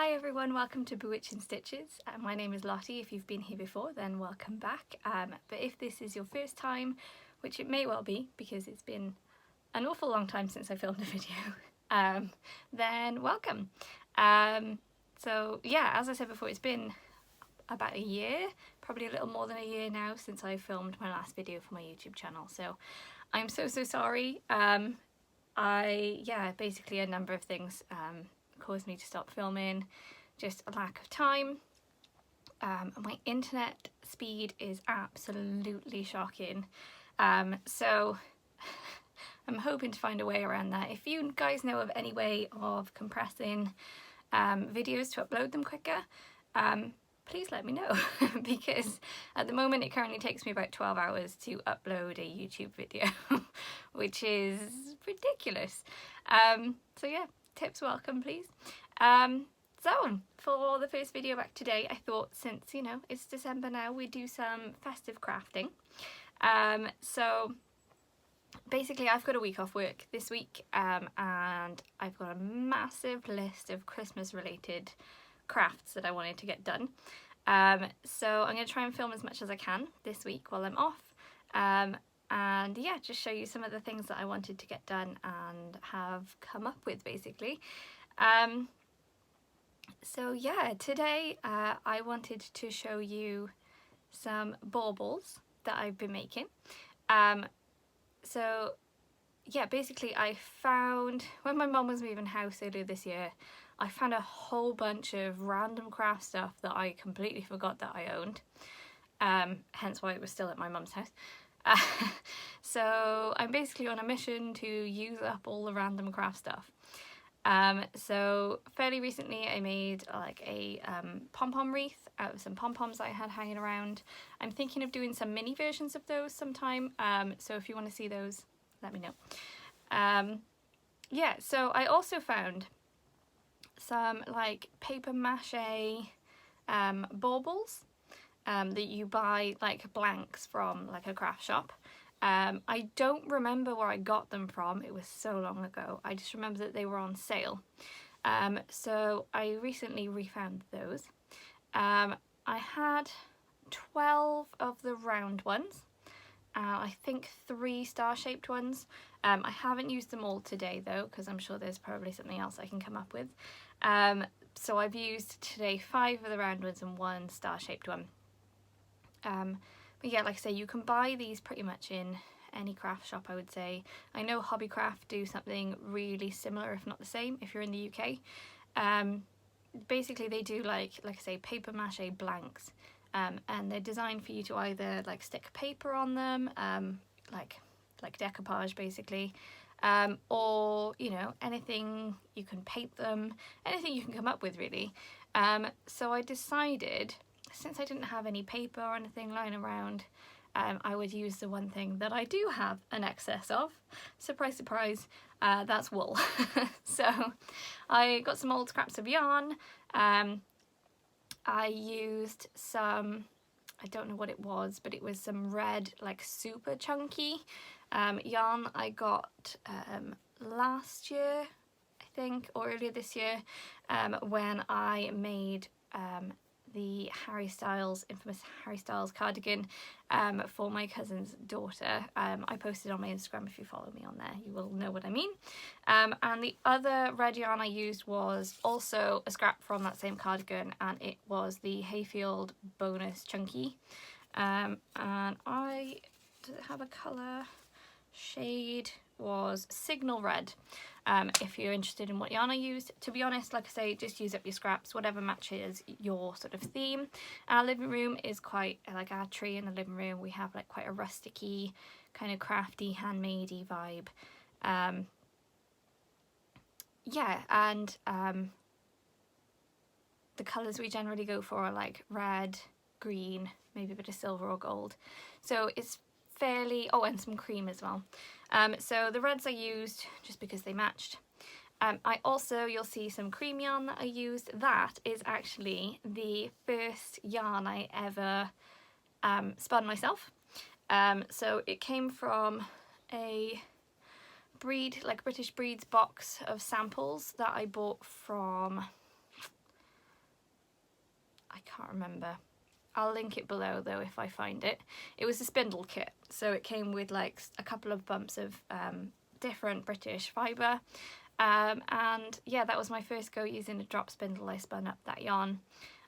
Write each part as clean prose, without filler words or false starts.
Hi everyone, welcome to Bewitching Stitches. My name is Lottie. If you've been here before, then welcome back. But if this is your first time, which it may well be because it's been an awful long time since I filmed a video, then welcome. So yeah, as I said before, it's been about a year, probably a little more than a year now since I filmed my last video for my YouTube channel. So I'm so sorry. Basically a number of things caused me to stop filming, just a lack of time. My internet speed is absolutely shocking, so I'm hoping to find a way around that. If you guys know of any way of compressing videos to upload them quicker, please let me know because at the moment it currently takes me about 12 hours to upload a YouTube video which is ridiculous. So yeah, tips welcome please. So for the first video back today, I thought since it's December now, we do some festive crafting. So basically I've got a week off work this week, and I've got a massive list of Christmas related crafts that I wanted to get done. So I'm going to try and film as much as I can this week while I'm off, and yeah, just show you some of the things that I wanted to get done and have come up with basically. So yeah, today I wanted to show you some baubles that I've been making. So yeah, basically I found, when my mum was moving house earlier this year, I found a whole bunch of random craft stuff that I completely forgot that I owned, hence why it was still at my mum's house. So I'm basically on a mission to use up all the random craft stuff. So fairly recently I made like a pom-pom wreath out of some pom-poms I had hanging around. I'm thinking of doing some mini versions of those sometime, so if you want to see those, let me know. Yeah, so I also found some like paper mache baubles that you buy like blanks from like a craft shop. I don't remember where I got them from, it was so long ago. I just remember that they were on sale. So I recently refound those. I had 12 of the round ones, I think 3 star-shaped ones. I haven't used them all today though, because I'm sure there's probably something else I can come up with. So I've used today 5 of the round ones and 1 star-shaped one. But yeah, like I say, you can buy these pretty much in any craft shop, I would say. I know Hobbycraft do something really similar, if not the same, if you're in the UK. Basically they do like I say, paper mache blanks, and they're designed for you to either like stick paper on them, like decoupage basically, or anything, you can paint them, anything you can come up with really. So I decided, since I didn't have any paper or anything lying around, I would use the one thing that I do have an excess of. Surprise, surprise, that's wool. So I got some old scraps of yarn. I used some, I don't know what it was, but it was some red, like super chunky yarn I got last year, I think, or earlier this year, when I made the infamous Harry Styles cardigan for my cousin's daughter. I posted on my Instagram. If you follow me on there, you will know what I mean. And the other red yarn I used was also a scrap from that same cardigan, and it was the Hayfield Bonus Chunky. And does it have a colour? Shade was Signal Red. If you're interested in what yarn I used, to be honest, like I say, just use up your scraps, whatever matches your sort of theme. Our living room is quite, like our tree in the living room, we have like quite a rusticy, kind of crafty, handmadey vibe. Yeah, and the colours we generally go for are like red, green, maybe a bit of silver or gold. So it's fairly, oh, and some cream as well. So the reds I used just because they matched. I also, you'll see some cream yarn that I used. That is actually the first yarn I ever spun myself. So it came from a British Breeds box of samples that I bought from I can't remember. I'll link it below though if I find it. It was a spindle kit, so it came with like a couple of bumps of different British fibre, and yeah, that was my first go using a drop spindle. I spun up that yarn,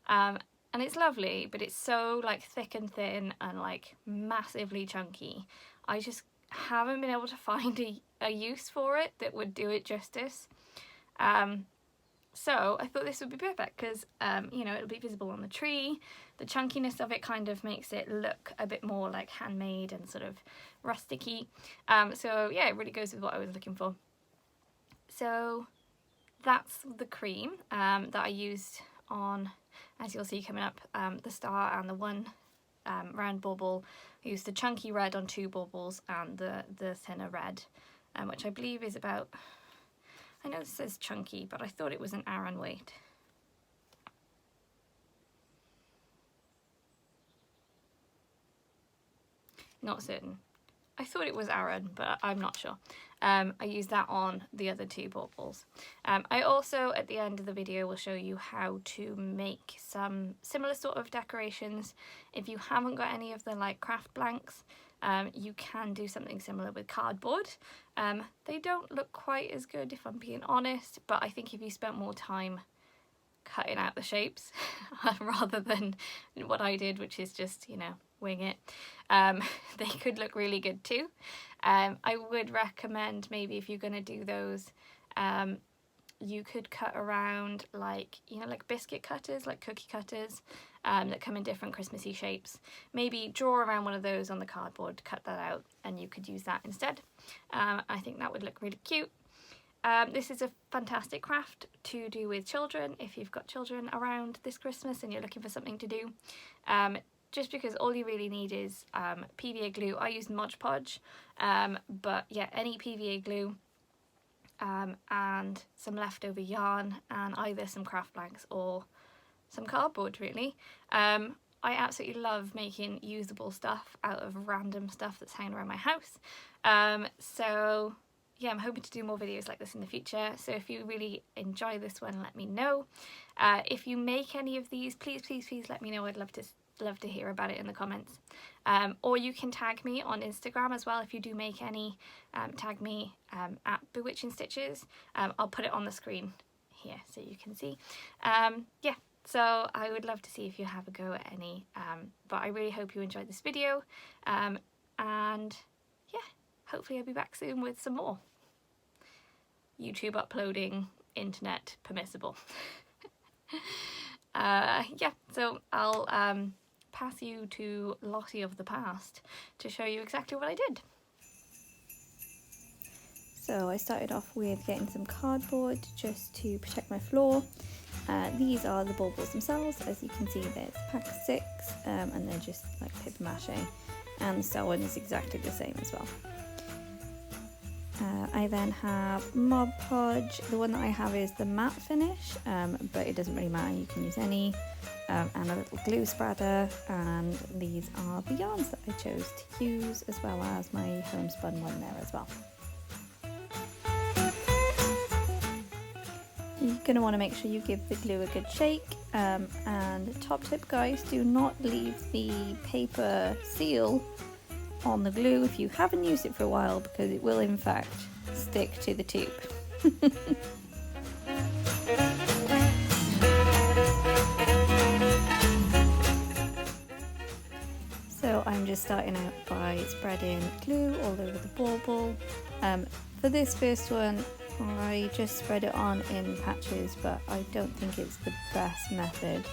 and it's lovely, but it's so like thick and thin and like massively chunky. I just haven't been able to find a use for it that would do it justice. So I thought this would be perfect because, you know, it'll be visible on the tree. The chunkiness of it kind of makes it look a bit more like handmade and sort of rusticy. So yeah, it really goes with what I was looking for. So that's the cream that I used on, as you'll see coming up, the star and the one round bauble. I used the chunky red on 2 baubles and the thinner red, which I believe is about, I know it says chunky, but I thought it was an Aran weight. Not certain. I thought it was Aran, but I'm not sure. I used that on the other 2 baubles. I also, at the end of the video, will show you how to make some similar sort of decorations. If you haven't got any of the like craft blanks, you can do something similar with cardboard. They don't look quite as good if I'm being honest, but I think if you spent more time cutting out the shapes rather than what I did, which is just, you know, wing it, they could look really good too. I would recommend maybe if you're going to do those, you could cut around like, you know, like biscuit cutters, like cookie cutters, that come in different Christmassy shapes. Maybe draw around one of those on the cardboard, cut that out, and you could use that instead. I think that would look really cute. This is a fantastic craft to do with children if you've got children around this Christmas and you're looking for something to do. Just because all you really need is PVA glue. I used Mod Podge, but yeah, any PVA glue and some leftover yarn and either some craft blanks or some cardboard really. I absolutely love making usable stuff out of random stuff that's hanging around my house. So yeah, I'm hoping to do more videos like this in the future. So if you really enjoy this one, let me know. If you make any of these, please let me know. I'd love to hear about it in the comments. Or you can tag me on Instagram as well. If you do make any, tag me at Bewitching Stitches. I'll put it on the screen here so you can see. Yeah, so I would love to see if you have a go at any, but I really hope you enjoyed this video, and yeah, hopefully I'll be back soon with some more. YouTube uploading, internet permissible. Yeah, so I'll pass you to Lottie of the past to show you exactly what I did. So I started off with getting some cardboard just to protect my floor. These are the baubles themselves. As you can see, there's a pack of 6, and they're just like paper mache, and the cell one is exactly the same as well. I then have Mod Podge. The one that I have is the matte finish, but it doesn't really matter, you can use any, and a little glue spreader, and these are the yarns that I chose to use, as well as my homespun one there as well. You're going to want to make sure you give the glue a good shake, and top tip guys, do not leave the paper seal on the glue if you haven't used it for a while, because it will in fact stick to the tube. So I'm just starting out by spreading glue all over the bauble. For this first one I just spread it on in patches, but I don't think it's the best method.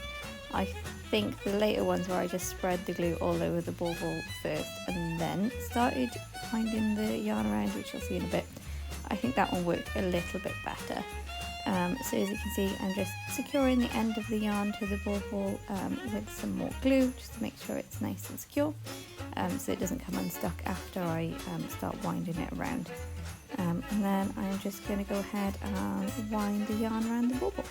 I think the later ones where I just spread the glue all over the bauble first and then started winding the yarn around, which you'll see in a bit, I think that one worked a little bit better. So as you can see, I'm just securing the end of the yarn to the bauble with some more glue, just to make sure it's nice and secure, so it doesn't come unstuck after I start winding it around. And then I'm just going to go ahead and wind the yarn around the bauble.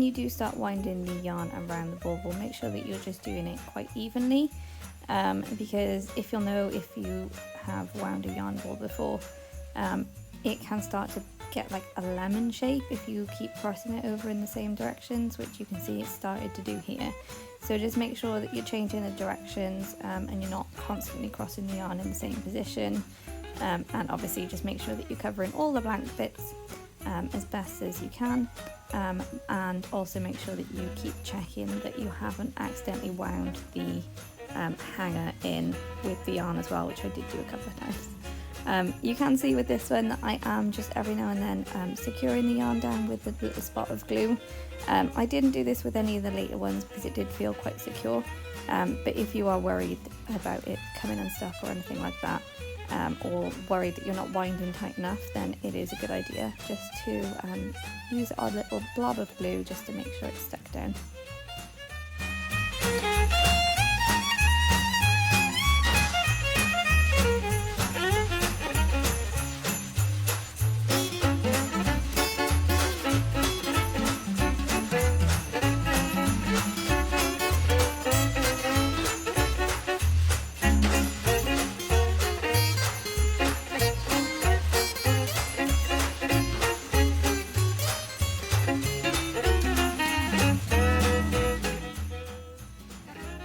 you do start winding the yarn around the bauble, make sure that you're just doing it quite evenly, because if you have wound a yarn ball before, it can start to get like a lemon shape if you keep crossing it over in the same directions, which you can see it's started to do here. So just make sure that you're changing the directions, and you're not constantly crossing the yarn in the same position, and obviously just make sure that you're covering all the blank bits as best as you can, and also make sure that you keep checking that you haven't accidentally wound the hanger in with the yarn as well, which I did do a couple of times. You can see with this one that I am just every now and then securing the yarn down with a little spot of glue. I didn't do this with any of the later ones because it did feel quite secure, but if you are worried about it coming unstuck or anything like that, or worried that you're not winding tight enough, then it is a good idea just to use our little blob of glue just to make sure it's stuck down.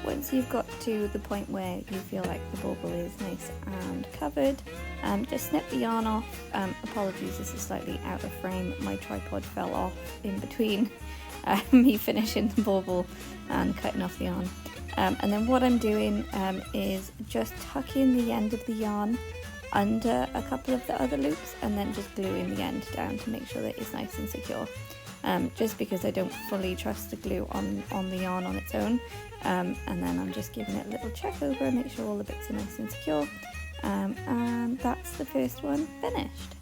Once you've got to the point where you feel like the bauble is nice and covered, just snip the yarn off. Apologies, this is slightly out of frame. My tripod fell off in between me finishing the bauble and cutting off the yarn. And then what I'm doing is just tucking the end of the yarn under a couple of the other loops and then just gluing the end down to make sure that it's nice and secure. Just because I don't fully trust the glue on the yarn on its own. And then I'm just giving it a little check over and make sure all the bits are nice and secure. And that's the first one finished.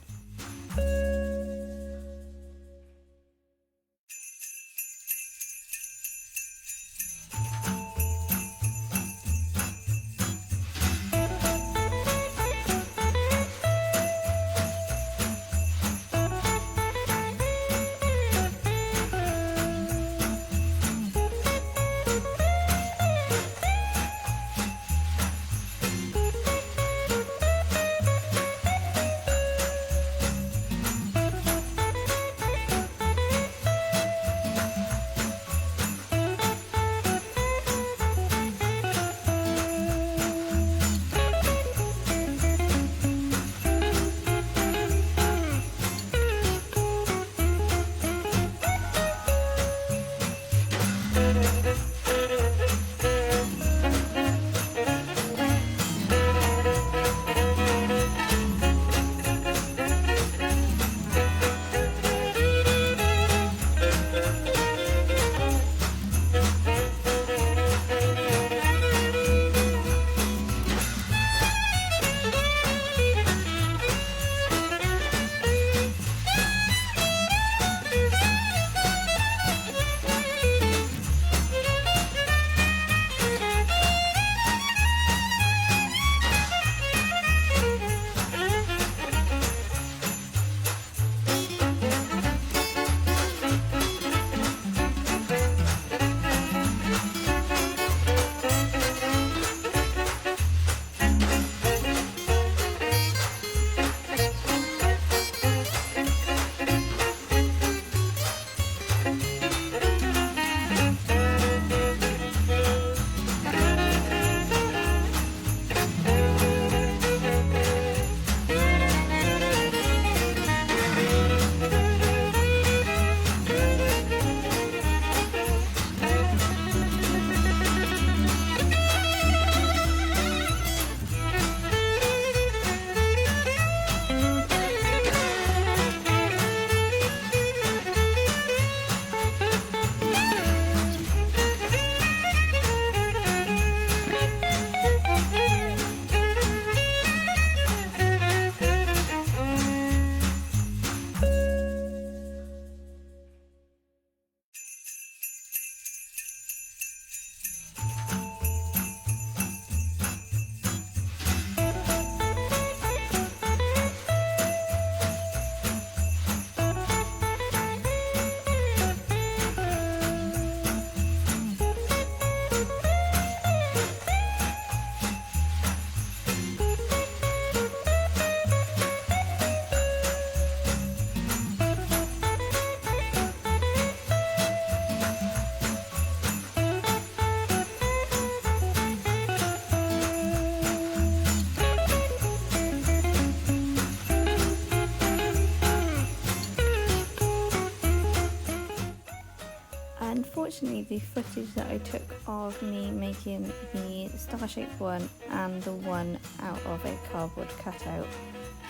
unfortunately the footage that I took of me making the star-shaped one and the one out of a cardboard cutout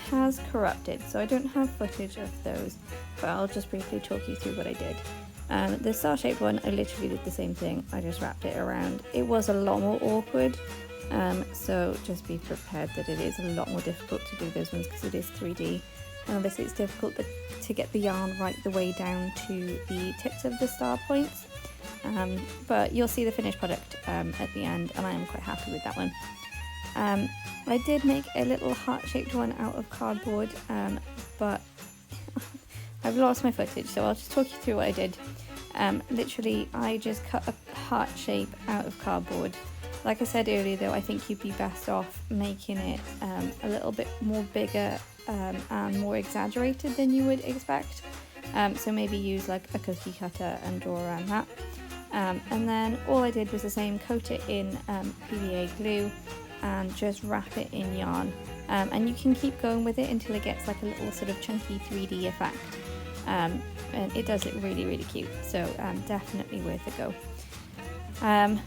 has corrupted, so I don't have footage of those, but I'll just briefly talk you through what I did. The star-shaped one, I literally did the same thing. I just wrapped it around. It was a lot more awkward, so just be prepared that it is a lot more difficult to do those ones because it is 3D. And obviously it's difficult to get the yarn right the way down to the tips of the star points, but you'll see the finished product at the end, and I am quite happy with that one. I did make a little heart-shaped one out of cardboard, but I've lost my footage, so I'll just talk you through what I did. Literally, I just cut a heart shape out of cardboard. Like I said earlier though, I think you'd be best off making it a little bit more bigger and more exaggerated than you would expect. So maybe use like a cookie cutter and draw around that. And then all I did was the same, coat it in PVA glue and just wrap it in yarn. And you can keep going with it until it gets like a little sort of chunky 3D effect. And it does look really, really cute, so definitely worth a go.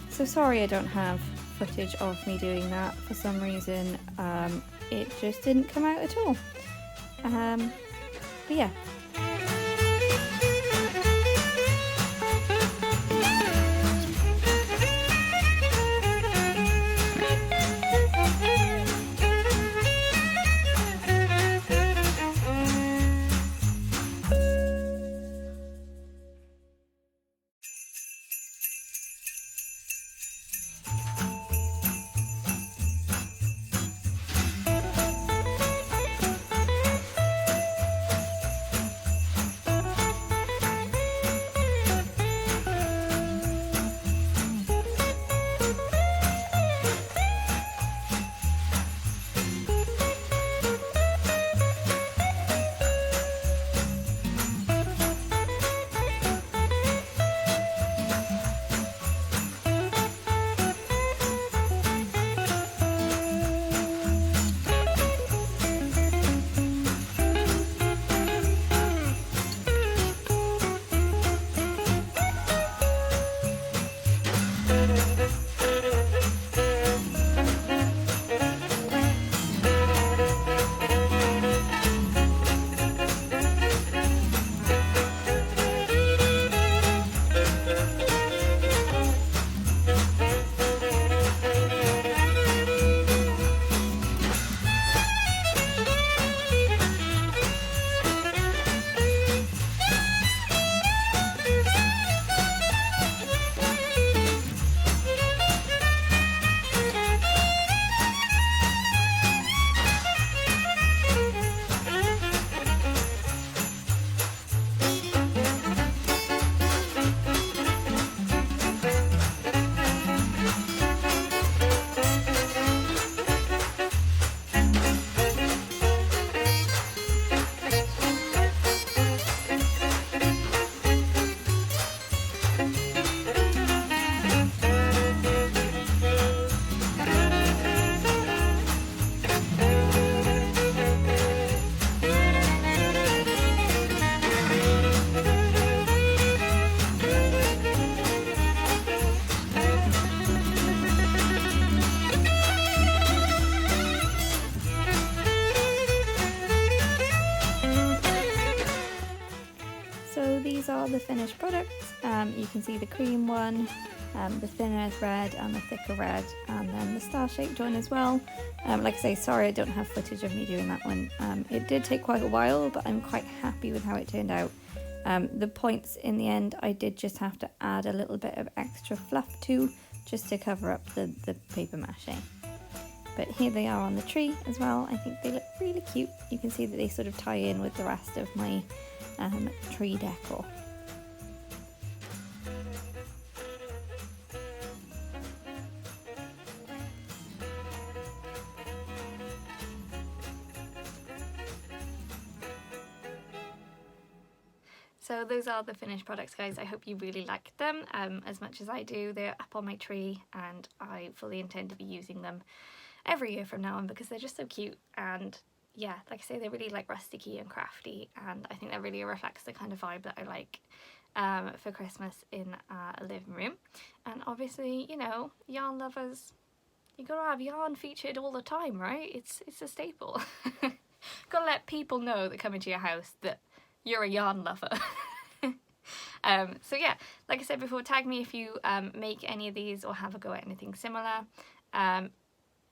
So sorry I don't have footage of me doing that. For some reason it just didn't come out at all. But yeah. These are the finished products. You can see the cream one, the thinner red and the thicker red, and then the star-shaped one as well. Like I say, sorry I don't have footage of me doing that one. It did take quite a while, but I'm quite happy with how it turned out. The points in the end, I did just have to add a little bit of extra fluff to, just to cover up the paper mache. But here they are on the tree as well. I think they look really cute. You can see that they sort of tie in with the rest of my tree decor. So those are the finished products, guys. I hope you really liked them as much as I do. They're up on my tree and I fully intend to be using them every year from now on because they're just so cute. And yeah, like I say, they're really like rusticy and crafty, and I think that really reflects the kind of vibe that I like. for Christmas in our living room. And obviously, you know, yarn lovers, you gotta have yarn featured all the time, right? It's a staple. Gotta let people know that come into your house that you're a yarn lover. So yeah, like I said before, tag me if you make any of these or have a go at anything similar.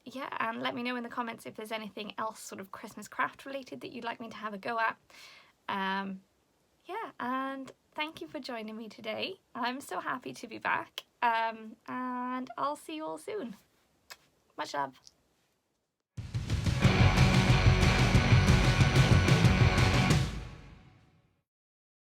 Yeah, and let me know in the comments if there's anything else sort of Christmas craft related that you'd like me to have a go at. Yeah, and thank you for joining me today. I'm so happy to be back, and I'll see you all soon. Much love.